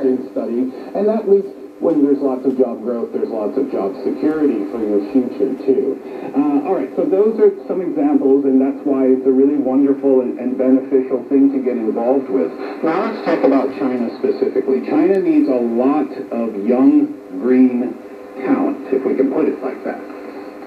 in study, and that means when there's lots of job growth, there's lots of job security for your future, too. All right, so those are some examples, and that's why it's a really wonderful and beneficial thing to get involved with. Now let's talk about China specifically. China needs a lot of young, green talent, if we can put it like that.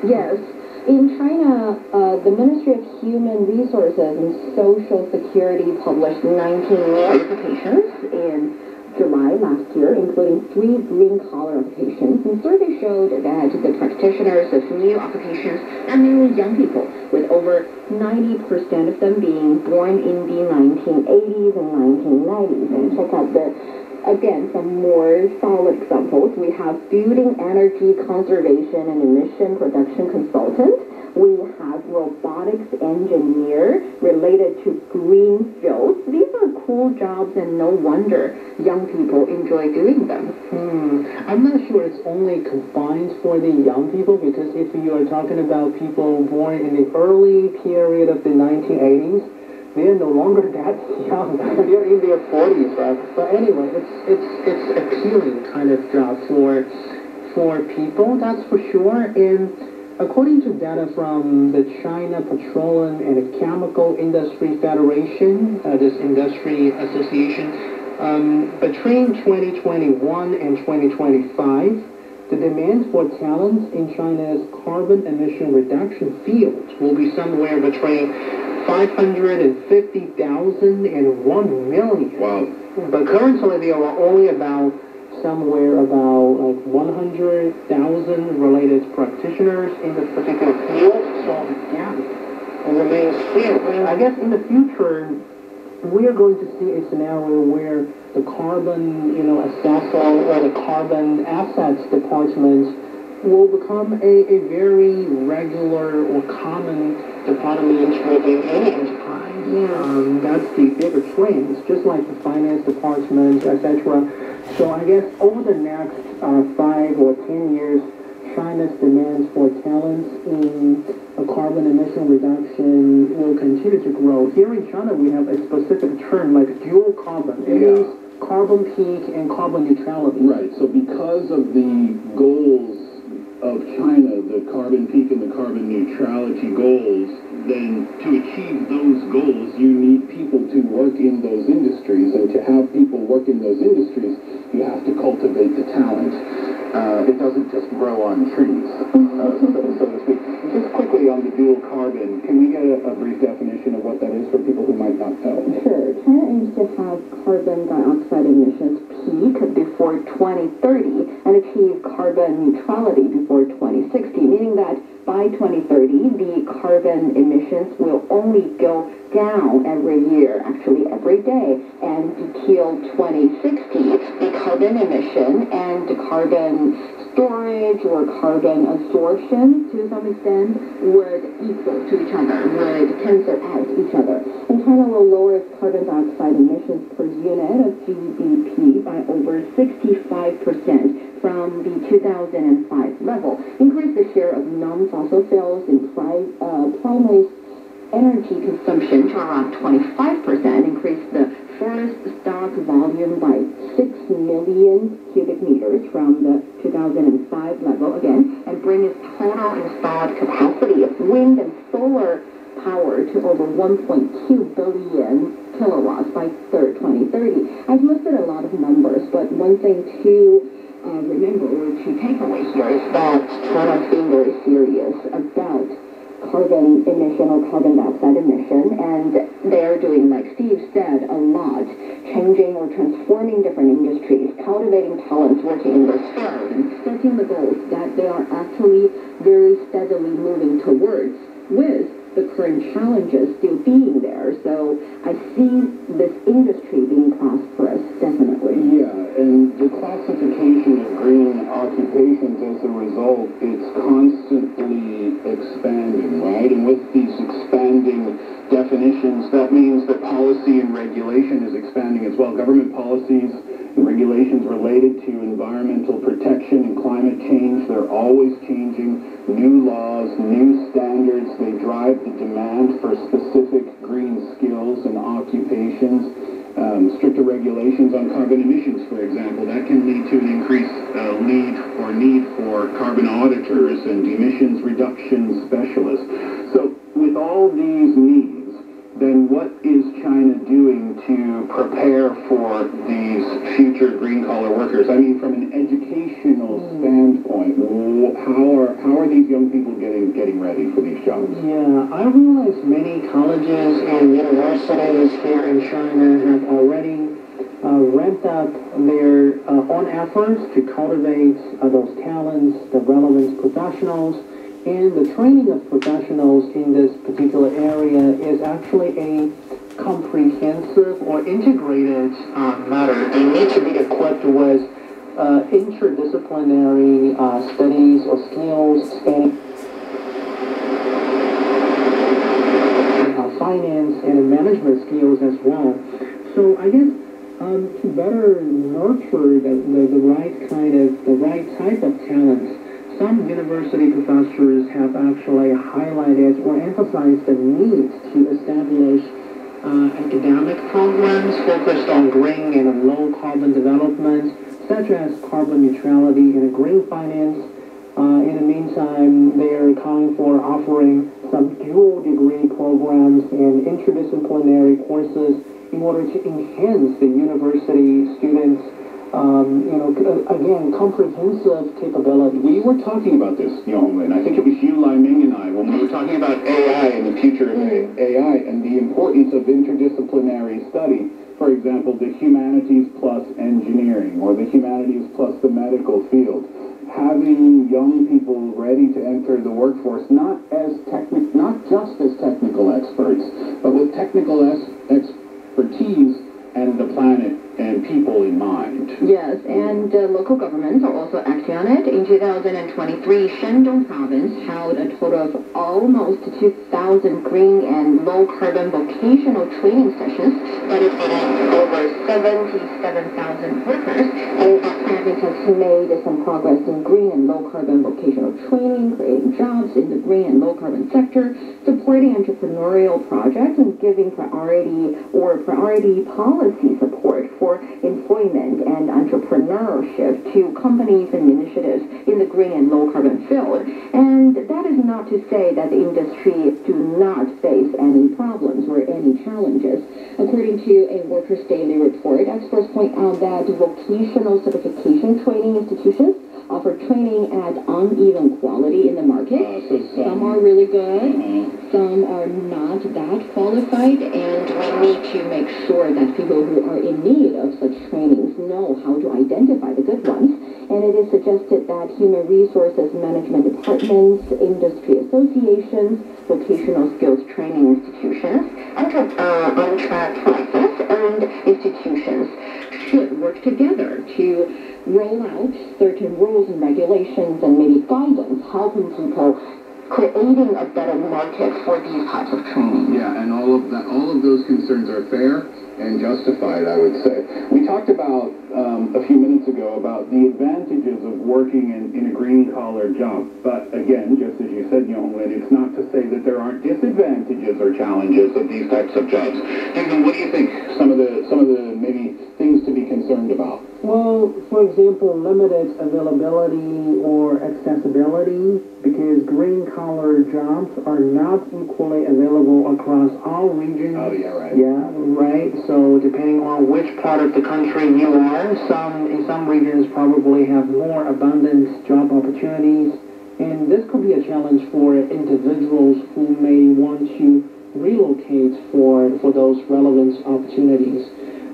Yes. In China, the Ministry of Human Resources and Social Security published 19 new applications in July last year, including 3 green-collar applications. And survey showed that the practitioners of new applications are mainly young people, with over 90% of them being born in the 1980s and 1990s. And check out again, some more solid examples. We have building energy conservation and emission reduction consultant. We have robotics engineer related to green fields. These are cool jobs, and no wonder young people enjoy doing them. I'm not sure it's only confined for the young people, because if you are talking about people born in the early period of the 1980s, they're no longer that young. They're in their 40s, right? But anyway, it's appealing kind of job for people, that's for sure. And according to data from the China Petroleum and Chemical Industry Federation, this industry association, between 2021 and 2025, the demand for talent in China's carbon emission reduction field will be somewhere between 550,000 and 1 million. Wow. But currently there are only somewhere about 100,000 related practitioners in this particular field. So the gap remains still. I guess in the future we are going to see a scenario where the carbon, assessor or the carbon assets department will become a very regular or common department within any enterprise. That's the bigger trend. It's just like the finance department, etc. So I guess over the next 5 or 10 years, China's demand for talents in carbon emission reduction will continue to grow. Here in China, we have a specific term like dual carbon. It means carbon peak and carbon neutrality. Right, so because of the goals of China, the carbon peak and the carbon neutrality goals, then to achieve those goals, you need people to work in those industries, and to have people work in those industries, you have to cultivate the talent. It doesn't just grow on trees, so to speak. Just quickly on the dual carbon, can we get a brief definition of what that is for people who might not know? Sure. China aims to have carbon dioxide emissions peak before 2030 and achieve carbon neutrality before 2060, meaning that by 2030, the carbon emissions will only go down every year, actually every day, and till 2060, the carbon emission and the carbon storage or carbon absorption, to some extent, would equal to each other, would cancel out each other. And China will lower its carbon dioxide emissions per unit of GDP by over 65% from the 2005 level, increase the share of non-fossil fuels in primary energy consumption to around 25%, increase the forest stock volume by 6 million cubic meters from the 2005 level again, and bring its total installed capacity of wind and solar power to over 1.2 billion kilowatts by 2030. I've listed a lot of numbers, but one thing to remember or to take away here is that China's being very serious about carbon emission or carbon dioxide emission, and they're doing, like Steve said, a lot, changing or transforming different industries, cultivating talents working in their sphere, and setting the goals that they are actually very steadily moving towards, with the current challenges still being there. So I see this industry being prosperous, definitely. Yeah, and the classification of green occupations as a result, it's constantly expanding, right? And with these expanding definitions, that means that policy and regulation is expanding as well. Government policies and regulations related to environmental protection and climate change, they're always changing. New laws, new standards, they drive the demand for specific green skills and occupations. stricter regulations on carbon emissions, for example. That can lead to an increased need for carbon auditors and emissions reduction specialists. So with all these needs, then what is China doing to prepare for these future green-collar workers? I mean, from an educational standpoint, how are these young people getting ready for these jobs? Yeah, I realize many colleges and universities here in China have already ramped up their own efforts to cultivate those talents, the relevant professionals. And the training of professionals in this particular area is actually a comprehensive or integrated matter. They need to be equipped with interdisciplinary studies or skills spanning finance and management skills as well. So I guess to better nurture the right type of talents, some university professors have actually highlighted or emphasized the need to establish academic programs focused on green and low carbon development, such as carbon neutrality and green finance. In the meantime, they are calling for offering some dual degree programs and interdisciplinary courses in order to enhance the university students' again, comprehensive capability. We were talking about this, Yonglin. I think it was you, Lai Ming, and I, when we were talking about AI and the future of AI and the importance of interdisciplinary study. For example, the humanities plus engineering, or the humanities plus the medical field. Having young people ready to enter the workforce, not just as technical experts, but with technical expertise and the planet and people in mind. Yes, and local governments are also acting on it. In 2023, Shandong province held a total of almost 2,000 green and low-carbon vocational training sessions, benefiting over 77,000 workers. And the province has made some progress in green and low-carbon vocational training, creating jobs in the green and low-carbon sector, supporting entrepreneurial projects, and giving priority policy support for employment and entrepreneurship to companies and initiatives in the green and low-carbon field. And that is not to say that the industry do not face any problems or any challenges. According to a Workers' Daily report, experts point out that vocational certification training institutions offer training at uneven quality in the market. Some are really good, some are not that qualified, and we need to make sure that people who are in need of such trainings know how to identify the good ones. And it is suggested that human resources management departments, industry associations, vocational skills training institutions, on-track process, and institutions should work together to roll out certain rules and regulations and maybe guidance, helping people creating a better market for these types of training. Yeah, and all of those concerns are fair and justified, I would say. We talked about a few minutes ago about the advantages of working in a green-collar job. But again, just as you said, Yonglin, it's not to say that there aren't disadvantages or challenges of these types of jobs. Yonglin, what do you think some of the maybe things to be concerned about? Well, for example, limited availability or accessibility, because green-collar jobs are not equally available across all regions. Oh, yeah, right. Yeah, right. So depending on which part of the country you are, in some regions probably have more abundant job opportunities. And this could be a challenge for individuals who may want to relocate for those relevant opportunities.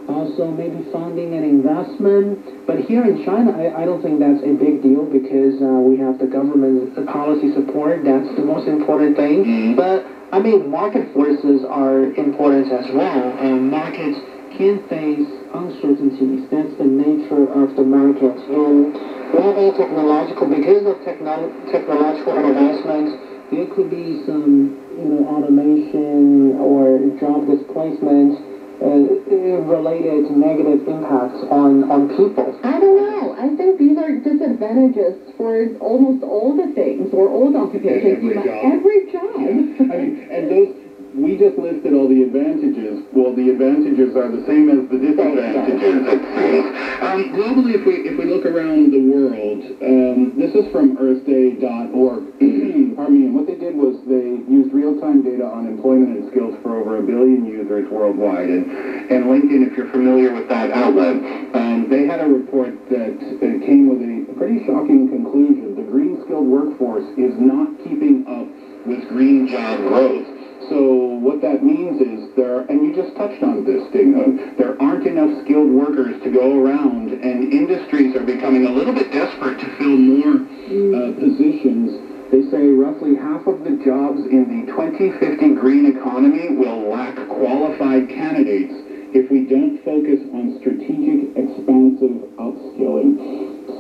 Also, maybe funding and investment. But here in China, I don't think that's a big deal because we have the government policy support. That's the most important thing. But, I mean, market forces are important as well. Markets can face uncertainties. That's the nature of the market. And maybe because of technological advancements, there could be some, automation or job displacement related negative impacts on people. I don't know. I think these are disadvantages for almost all the things or all the occupations. Every job. Every job. Yeah. I mean, and we just listed all the advantages. Well, the advantages are the same as the disadvantages, it seems. Globally, if we look around the world, this is from earthday.org. Pardon me, and what they did was they used real-time data on employment and skills for over 1 billion users worldwide. And LinkedIn, if you're familiar with that outlet, they had a report that came with a pretty shocking conclusion. The green skilled workforce is not keeping up with green job growth. So what that means is and you just touched on this, Dingo, there aren't enough skilled workers to go around, and industries are becoming a little bit desperate to fill more positions. They say roughly half of the jobs in the 2050 green economy will lack qualified candidates if we don't focus on strategic, expansive upskilling.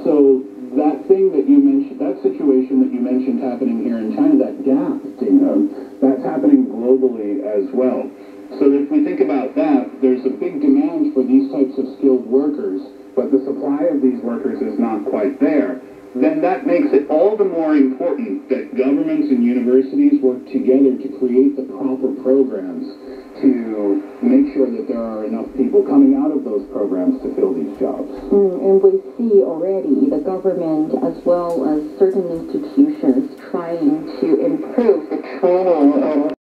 So that thing that you mentioned, that situation that you mentioned happening here in China, that gap, Dingo, that's happening globally as well. So if we think about that, there's a big demand for these types of skilled workers, but the supply of these workers is not quite there. Then that makes it all the more important that governments and universities work together to create the proper programs to make sure that there are enough people coming out of those programs to fill these jobs. And we see already the government as well as certain institutions trying to improve the training and